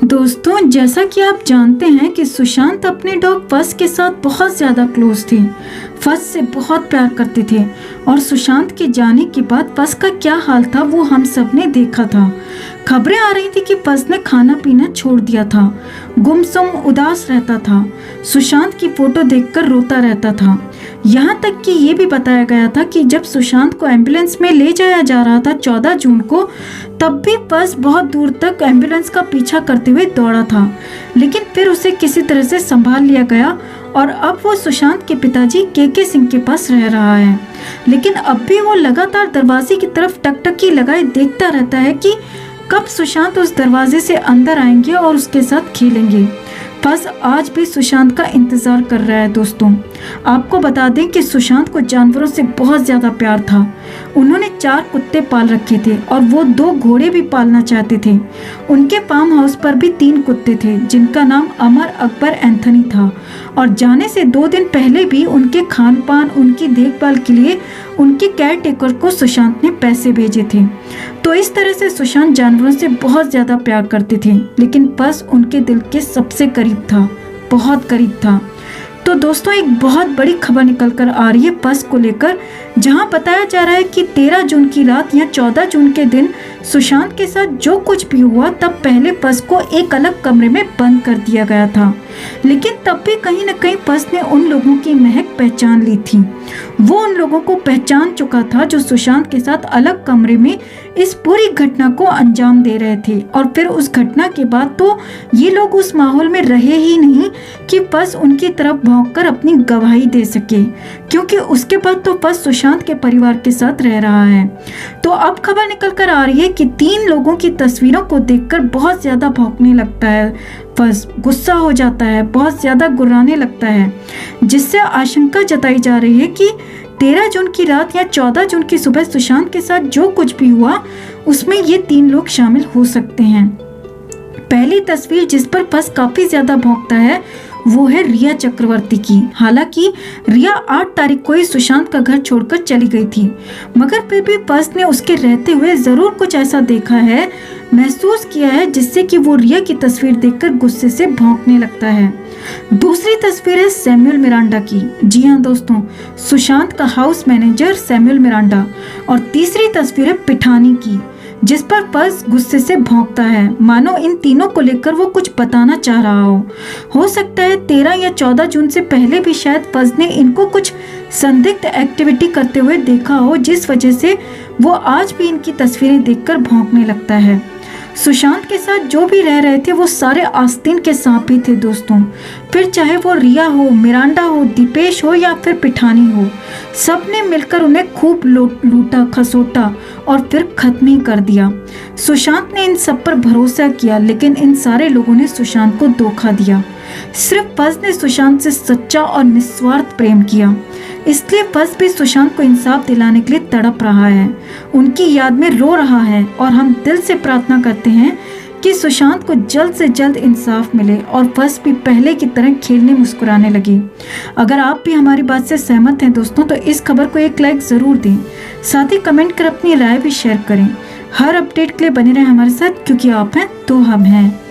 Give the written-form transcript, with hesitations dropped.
दोस्तों, जैसा कि आप जानते हैं कि सुशांत अपने डॉग फस के साथ बहुत ज़्यादा क्लोज थे। फस से बहुत प्यार करते थे और सुशांत के जाने के बाद फस का क्या हाल था वो हम सब ने देखा था। खबरें आ रही थी कि फस ने खाना पीना छोड़ दिया था, गुमसुम उदास रहता था, सुशांत की फोटो देखकर रोता रहता था। यहाँ तक कि ये भी बताया गया था कि जब सुशांत को एम्बुलेंस में ले जाया जा रहा था 14 जून को, तब भी फस बहुत दूर तक एम्बुलेंस का पीछा करते हुए दौड़ा था, लेकिन फिर उसे किसी तरह से संभाल लिया गया और अब वो सुशांत के पिताजी के सिंह के पास रह रहा है। लेकिन अब भी वो लगातार दरवाजे की तरफ टकटकी लगाए देखता रहता है कि कब सुशांत उस दरवाजे से अंदर आएंगे और उसके साथ खेलेंगे। फस आज भी सुशांत का इंतजार कर रहा है। दोस्तों, आपको बता दें कि सुशांत को जानवरों से बहुत ज़्यादा प्यार था। उन्होंने 4 कुत्ते पाल रखे थे और वो 2 घोड़े भी पालना चाहते थे। उनके फार्म हाउस पर भी 3 कुत्ते थे जिनका नाम अमर, अकबर, एंथनी था और जाने से 2 दिन पहले भी उनके खान पान, उनकी देखभाल के लिए उनके केयर टेकर को सुशांत ने पैसे भेजे थे। तो इस तरह से सुशांत जानवरों से बहुत ज़्यादा प्यार करते थे, लेकिन फस उनके दिल के सबसे करीब था, बहुत करीब था। तो दोस्तों, एक बहुत बड़ी खबर निकल कर आ रही है फस को लेकर, जहां बताया जा रहा है कि 13 जून की रात या 14 जून के दिन सुशांत के साथ जो कुछ भी हुआ, तब पहले फस को एक अलग कमरे में बंद कर दिया गया था। लेकिन तब भी कहीं न कहीं फस ने उन लोगों की महक पहचान ली थी। वो उन लोगों को पहचान चुका था जो सुशांत के साथ अलग कमरे में इस पूरी घटना को अंजाम दे रहे थे। और फिर उस घटना के बाद तो ये लोग उस माहौल में रहे ही नहीं कि फस उनकी तरफ भौंककर अपनी गवाही दे सके, क्योंकि उसके बाद तो फस सुशांत के परिवार के साथ रह रहा है। तो अब खबर निकल कर आ रही है कि 3 लोगों की तस्वीरों को देखकर बहुत ज्यादा भौंकने लगता है फस, गुस्सा हो जाता है, बहुत ज्यादा गुर्राने लगता है, जिससे आशंका जताई जा रही है कि 13 जून की रात या 14 जून की सुबह सुशांत के साथ जो कुछ भी हुआ उसमें ये 3 लोग शामिल हो सकते हैं। पहली तस्वीर जिस पर फस काफी ज्यादा भौंकता है वो है रिया चक्रवर्ती की। हालांकि रिया 8 तारीख को ही सुशांत का घर छोड़कर चली गई थी, मगर फिर भी फस ने उसके रहते हुए जरूर कुछ ऐसा देखा है, महसूस किया है, जिससे कि वो रिया की तस्वीर देखकर गुस्से से भौंकने लगता है। दूसरी तस्वीर है सैमुअल मिरांडा की। जी हाँ दोस्तों, सुशांत का हाउस मैनेजर सैमुअल मिरांडा। और तीसरी तस्वीर है पिठानी की, जिस पर फस गुस्से से भौंकता है, मानो इन तीनों को लेकर वो कुछ बताना चाह रहा हो सकता है 13 या 14 जून से पहले भी शायद फस ने इनको कुछ संदिग्ध एक्टिविटी करते हुए देखा हो, जिस वजह से वो आज भी इनकी तस्वीरें देखकर भौंकने लगता है। सुशांत के साथ जो भी रह रहे थे वो सारे आस्तीन के सांप ही थे दोस्तों। फिर चाहे वो रिया हो, मिरांडा हो, दीपेश हो या फिर पिठानी हो, सब ने मिलकर उन्हें खूब लूटा, खसोटा और फिर खत्म ही कर दिया। सुशांत ने इन सब पर भरोसा किया, लेकिन इन सारे लोगों ने सुशांत को धोखा दिया। सिर्फ फस ने सुशांत से सच्चा और निस्वार्थ प्रेम किया, इसलिए फस भी सुशांत को इंसाफ दिलाने के लिए तड़प रहा है, उनकी याद में रो रहा है। और हम दिल से प्रार्थना करते हैं कि सुशांत को जल्द से जल्द इंसाफ मिले और फस भी पहले की तरह खेलने मुस्कुराने लगे। अगर आप भी हमारी बात से सहमत हैं दोस्तों, तो इस खबर को एक लाइक ज़रूर दें, साथ ही कमेंट कर अपनी राय भी शेयर करें। हर अपडेट के लिए बने रहें हमारे साथ, क्योंकि आप हैं तो हम हैं।